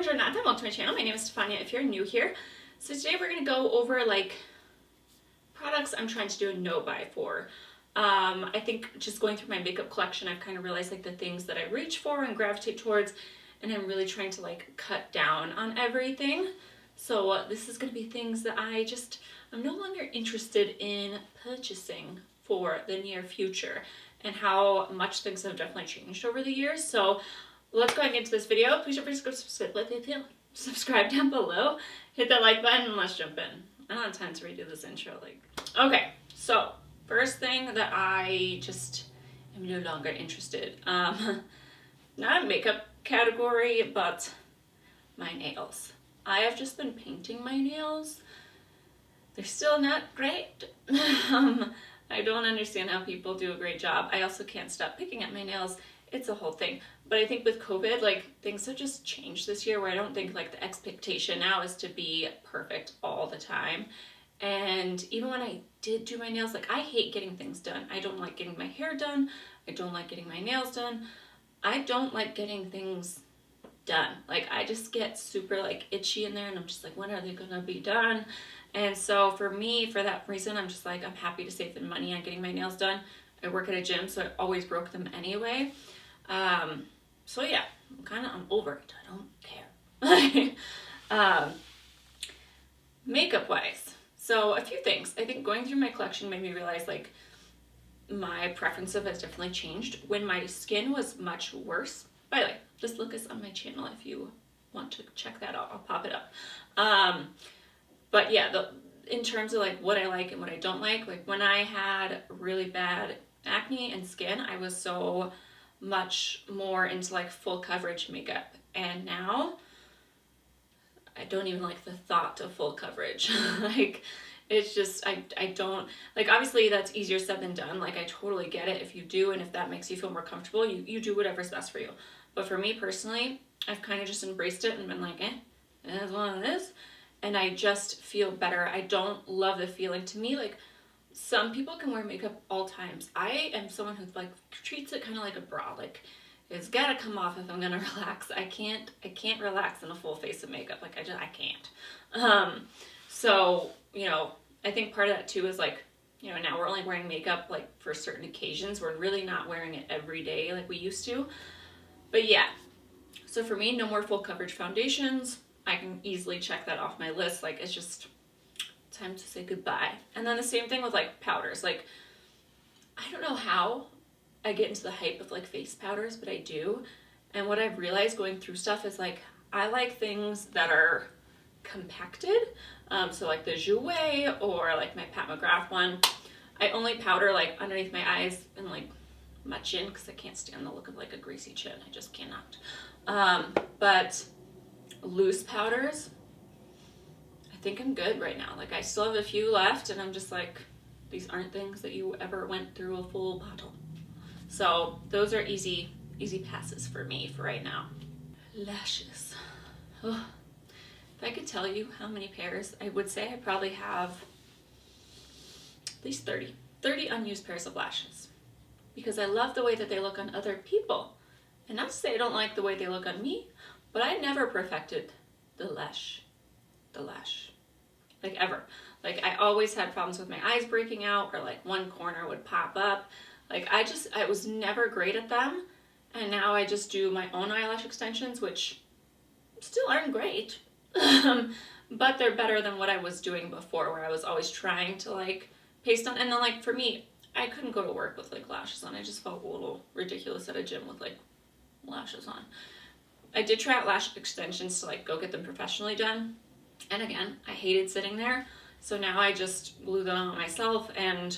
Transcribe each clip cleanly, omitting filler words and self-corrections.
or not, then welcome to my channel. My name is Stefania if you're new here. So today we're going to go over like products I'm trying to do a no buy for. I think just going through my makeup collection, I've kind of realized like the things that I reach for and gravitate towards, and I'm really trying to like cut down on everything. So this is going to be things that I'm no longer interested in purchasing for the near future, and how much things have definitely changed over the years. So let's go ahead and get into this video. Please don't forget to subscribe down below, hit that like button, and let's jump in. I don't have time to redo this intro. Okay, so first thing that I just am no longer interested. Not a makeup category, but my nails. I have just been painting my nails. They're still not great. I don't understand how people do a great job. I also can't stop picking at my nails. It's a whole thing. But I think with COVID, like, things have just changed this year, where I don't think like the expectation now is to be perfect all the time. And even when I did do my nails, like, I hate getting things done. I don't like getting my hair done. I don't like getting my nails done. I don't like getting things done. Like, I just get super like itchy in there, and I'm just like, when are they gonna be done? And so for me, for that reason, I'm just like, I'm happy to save the money on getting my nails done. I work at a gym, so I always broke them anyway. So yeah, I'm over it. I don't care. Makeup wise, so a few things. I think going through my collection made me realize like my preferences has definitely changed. When my skin was much worse, by the way, just look us on my channel if you want to check that out. I'll pop it up. But yeah, in terms of like what I like and what I don't like when I had really bad acne and skin, I was so much more into like full coverage makeup, and now I don't even like the thought of full coverage. Like, it's just, I don't, like, obviously that's easier said than done. Like, I totally get it if you do, and if that makes you feel more comfortable, you do whatever's best for you. But for me personally, I've kind of just embraced it and been like, it is what it is. And I just feel better. I don't love the feeling. To me, like, some people can wear makeup all times. I am someone who like treats it kind of like a bra. Like, it's gotta come off if I'm gonna relax. I can't relax in a full face of makeup. Like, I can't. So, I think part of that too is like, now we're only wearing makeup like for certain occasions. We're really not wearing it every day like we used to. But yeah, so for me, no more full coverage foundations. I can easily check that off my list. Like, it's just time to say goodbye. And then the same thing with like powders. Like, I don't know how I get into the hype of like face powders, but I do. And what I've realized going through stuff is like, I like things that are compacted. So like the Jouer or like my Pat McGrath one. I only powder like underneath my eyes and like my chin, because I can't stand the look of like a greasy chin. I just cannot. But loose powders, I think I'm good right now. Like, I still have a few left, and I'm just like, these aren't things that you ever went through a full bottle. So those are easy passes for me for right now. Lashes. Oh, if I could tell you how many pairs, I would say I probably have at least 30 unused pairs of lashes, because I love the way that they look on other people. And not to say I don't like the way they look on me, but I never perfected the lash, like, ever. Like, I always had problems with my eyes breaking out, or like one corner would pop up. Like, I was never great at them. And now I just do my own eyelash extensions, which still aren't great. But they're better than what I was doing before, where I was always trying to like paste on. And then like for me, I couldn't go to work with like lashes on. I just felt a little ridiculous at a gym with like lashes on. I did try out lash extensions to like go get them professionally done. And again, I hated sitting there. So now I just glue them on myself, and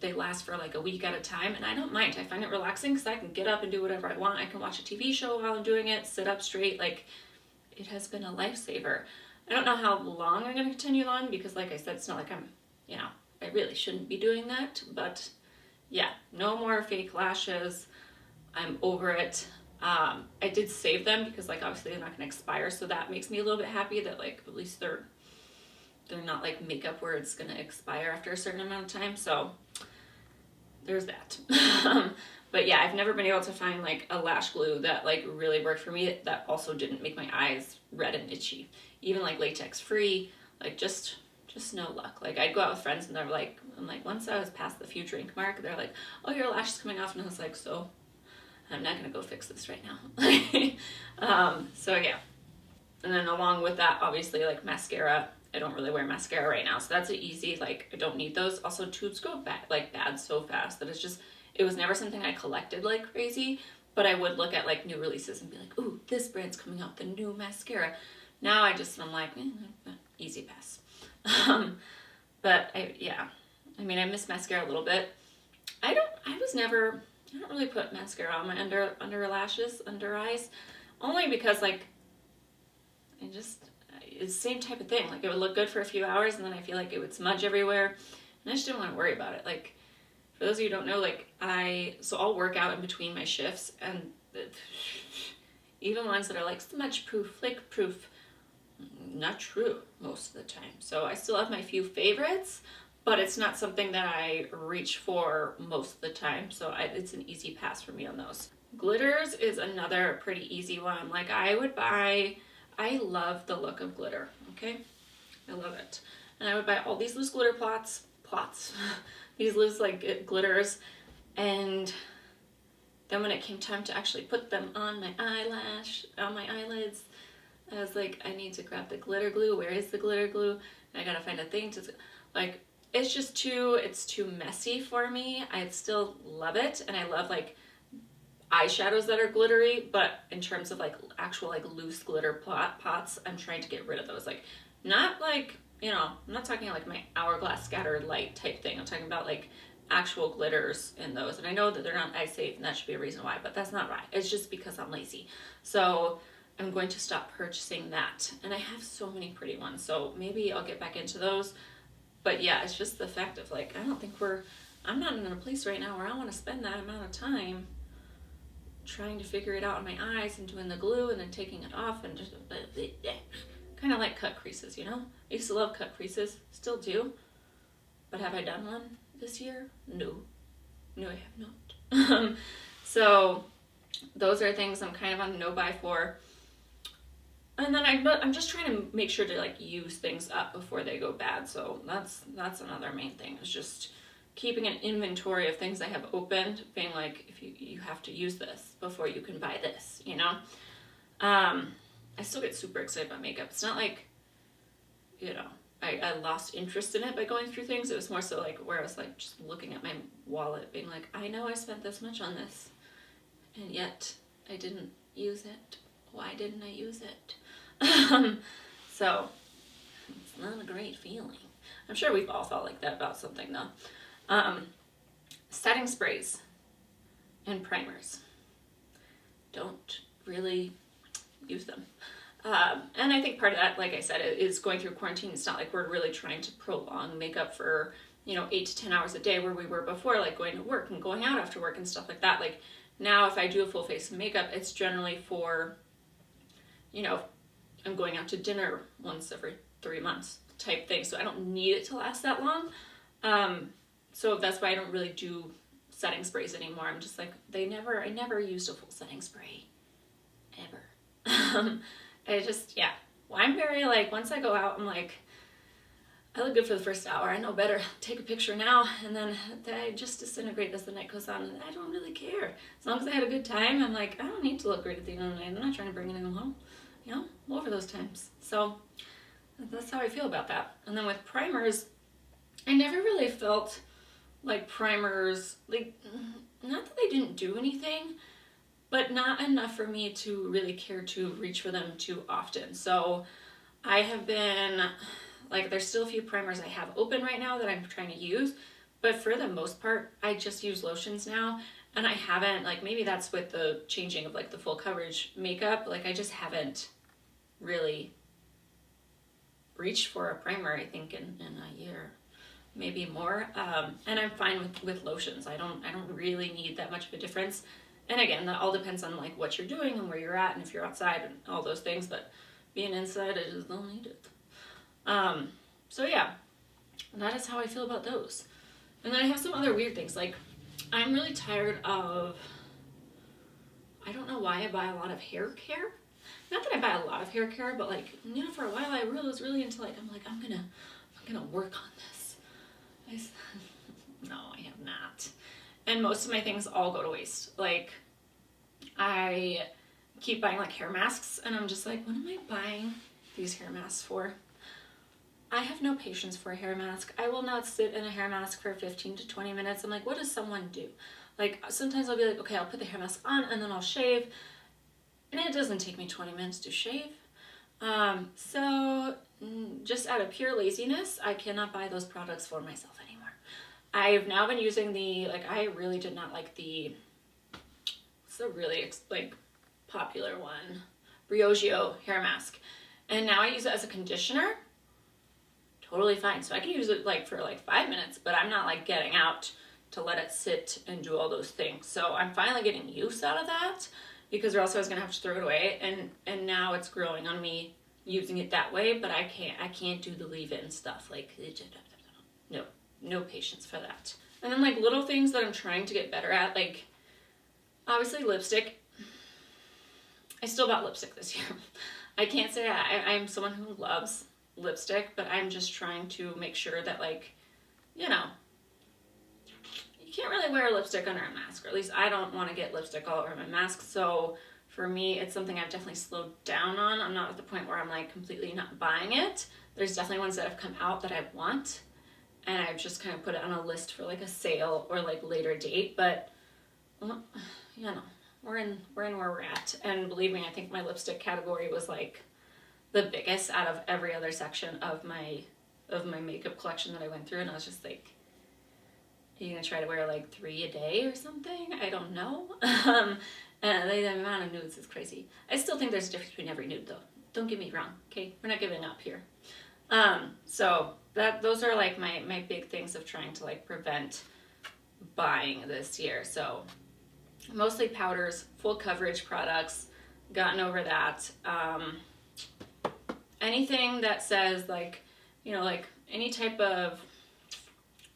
they last for like a week at a time. And I don't mind. I find it relaxing because I can get up and do whatever I want. I can watch a TV show while I'm doing it, sit up straight. Like, it has been a lifesaver. I don't know how long I'm going to continue on, because like I said, it's not like I'm, I really shouldn't be doing that. But yeah, no more fake lashes. I'm over it. I did save them because like obviously they're not going to expire, so that makes me a little bit happy that like at least they're not like makeup where it's going to expire after a certain amount of time. So there's that. But yeah, I've never been able to find like a lash glue that like really worked for me that also didn't make my eyes red and itchy. Even like latex free, like just no luck. Like I'd go out with friends and they're like, I'm like, once I was past the few drink mark, they're like, oh, your lash is coming off, and I was like, so I'm not gonna go fix this right now. So yeah. And then along with that, obviously like mascara. I don't really wear mascara right now, so that's an easy, like I don't need those. Also, tubes go bad so fast that it was never something I collected like crazy, but I would look at like new releases and be like, ooh, this brand's coming out, the new mascara. Now I'm like, easy pass. But I mean, I miss mascara a little bit. I don't really put mascara on my under lashes, under eyes, only because like it's the same type of thing. Like it would look good for a few hours and then I feel like it would smudge everywhere, and I just didn't want to worry about it. Like for those of you who don't know, like I'll work out in between my shifts, and even ones that are like smudge proof, flake proof, not true most of the time. So I still have my few favorites, but it's not something that I reach for most of the time. So it's an easy pass for me on those. Glitters is another pretty easy one. Like I love the look of glitter, okay? I love it. And I would buy all these loose glitter plots, these loose like glitters, and then when it came time to actually put them on my eyelids, I was like, I need to grab the glitter glue. Where is the glitter glue? And I gotta find a thing to, like, it's too messy for me. I still love it, and I love like eyeshadows that are glittery, but in terms of like actual like loose glitter pots, I'm trying to get rid of those. Like, not like, I'm not talking like my Hourglass Scattered Light type thing. I'm talking about like actual glitters in those. And I know that they're not eye safe, and that should be a reason why, but that's not right. It's just because I'm lazy. So I'm going to stop purchasing that. And I have so many pretty ones, so maybe I'll get back into those. But yeah, it's just the fact of like, I'm not in a place right now where I want to spend that amount of time trying to figure it out in my eyes and doing the glue and then taking it off and just kind of like cut creases, I used to love cut creases, still do, but have I done one this year? No, I have not. So those are things I'm kind of on no buy for. And then I'm just trying to make sure to like use things up before they go bad. So that's another main thing, is just keeping an inventory of things I have opened, being like, if you have to use this before you can buy this, I still get super excited about makeup. It's not like, I lost interest in it by going through things. It was more so like where I was like just looking at my wallet being like, I know I spent this much on this and yet I didn't use it. Why didn't I use it? So it's not a great feeling. I'm sure we've all felt like that about something though. Setting sprays and primers. Don't really use them. And I think part of that, like I said, is going through quarantine. It's not like we're really trying to prolong makeup for, 8 to 10 hours a day where we were before, like going to work and going out after work and stuff like that. Like now if I do a full face of makeup, it's generally for, I'm going out to dinner once every 3 months type thing. So I don't need it to last that long. So that's why I don't really do setting sprays anymore. I'm just like, I never used a full setting spray, ever. Well, I'm very like, once I go out, I'm like, I look good for the first hour. I know better. Take a picture now, and then I just disintegrate as the night goes on, and I don't really care. As long as I had a good time, I'm like, I don't need to look great at the end of the night. I'm not trying to bring anyone home. I'm over those times. So that's how I feel about that. And then with primers, I never really felt like primers, like, not that they didn't do anything, but not enough for me to really care to reach for them too often. So I have been, like, there's still a few primers I have open right now that I'm trying to use, but for the most part, I just use lotions now. And I haven't, like, maybe that's with the changing of like the full coverage makeup, like I just haven't really reached for a primer, I think, in a year, maybe more. And I'm fine with lotions. I don't really need that much of a difference. And again, that all depends on like what you're doing and where you're at and if you're outside and all those things, but being inside, I just don't need it. So yeah, that is how I feel about those. And then I have some other weird things, like I'm really tired of, I don't know why I buy a lot of hair care. Not that I buy a lot of hair care, but like, you know, for a while I was really into like, I'm gonna work on this. No, I have not. And most of my things all go to waste. Like, I keep buying like hair masks and I'm just like, what am I buying these hair masks for? I have no patience for a hair mask. I will not sit in a hair mask for 15 to 20 minutes. I'm like, what does someone do? Like, sometimes I'll be like, okay, I'll put the hair mask on and then I'll shave. And it doesn't take me 20 minutes to shave. Just out of pure laziness, I cannot buy those products for myself anymore. I've now been using I really did not like what's the really like popular one? Briogeo hair mask. And now I use it as a conditioner. Totally fine. So I can use it like for like 5 minutes, but I'm not like getting out to let it sit and do all those things. So I'm finally getting use out of that, because or else I was gonna have to throw it away. And now it's growing on me using it that way, but I can't do the leave-in stuff. Like, no patience for that. And then like little things that I'm trying to get better at, like obviously lipstick. I still bought lipstick this year. I can't say I'm someone who loves lipstick, but I'm just trying to make sure that, like, you know, you can't really wear lipstick under a mask, or at least I don't want to get lipstick all over my mask. So for me, it's something I've definitely slowed down on. I'm not at the point where I'm like completely not buying it. There's definitely ones that have come out that I want, and I've just kind of put it on a list for like a sale or like later date. But you know, we're in where we're at. And believe me, I think my lipstick category was like the biggest out of every other section of my makeup collection that I went through. And I was just like, are you gonna try to wear like 3 a day or something? I don't know. And the amount of nudes is crazy. I still think there's a difference between every nude though. Don't get me wrong, okay? We're not giving up here. So those are like my big things of trying to like prevent buying this year. So mostly powders, full coverage products, gotten over that. Anything that says like, you know, like any type of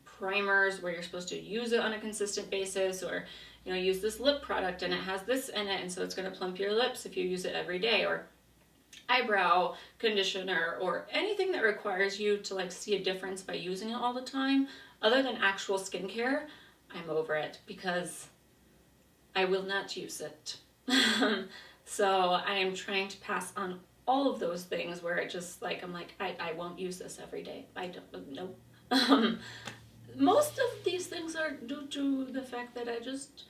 primers where you're supposed to use it on a consistent basis, or, you know, use this lip product and it has this in it and so it's going to plump your lips if you use it every day, or eyebrow conditioner, or anything that requires you to like see a difference by using it all the time, other than actual skincare, I'm over it because I will not use it. So I am trying to pass on all of those things where it just like, I'm like, I won't use this every day. I don't know. Most of these things are due to the fact that I just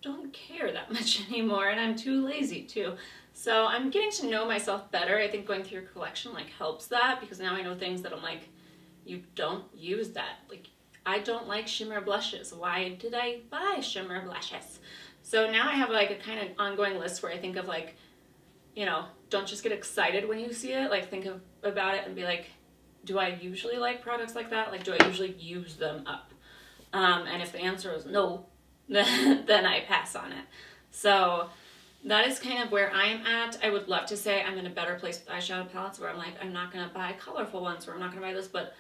don't care that much anymore, and I'm too lazy too. So I'm getting to know myself better. I think going through your collection like helps that, because now I know things that I'm like, you don't use that. Like, I don't like shimmer blushes. Why did I buy shimmer blushes? So now I have like a kind of ongoing list where I think of like, you know, don't just get excited when you see it. Like, think about it and be like, do I usually like products like that? Like, do I usually use them up? And if the answer is no, then I pass on it. So that is kind of where I'm at. I would love to say I'm in a better place with eyeshadow palettes where I'm like, I'm not going to buy colorful ones, or I'm not going to buy this, but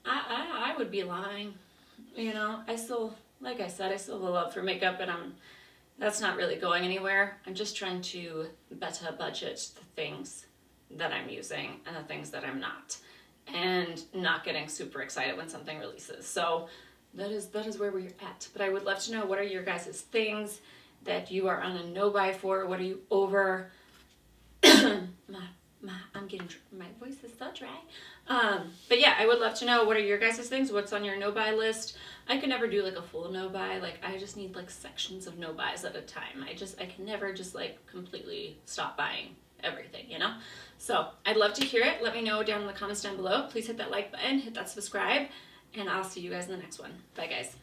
I would be lying. You know, I still, like I said, I still have a love for makeup, and that's not really going anywhere. I'm just trying to better budget the things that I'm using and the things that I'm not, and not getting super excited when something releases. So that is where we're at. But I would love to know, what are your guys' things that you are on a no buy for? What are you over? My voice is so dry. But yeah, I would love to know, what are your guys' things? What's on your no buy list? I could never do like a full no buy. Like, I just need like sections of no buys at a time. I can never just like completely stop buying everything, you know? So I'd love to hear it. Let me know down in the comments down below. Please hit that like button, hit that subscribe, and I'll see you guys in the next one. Bye guys.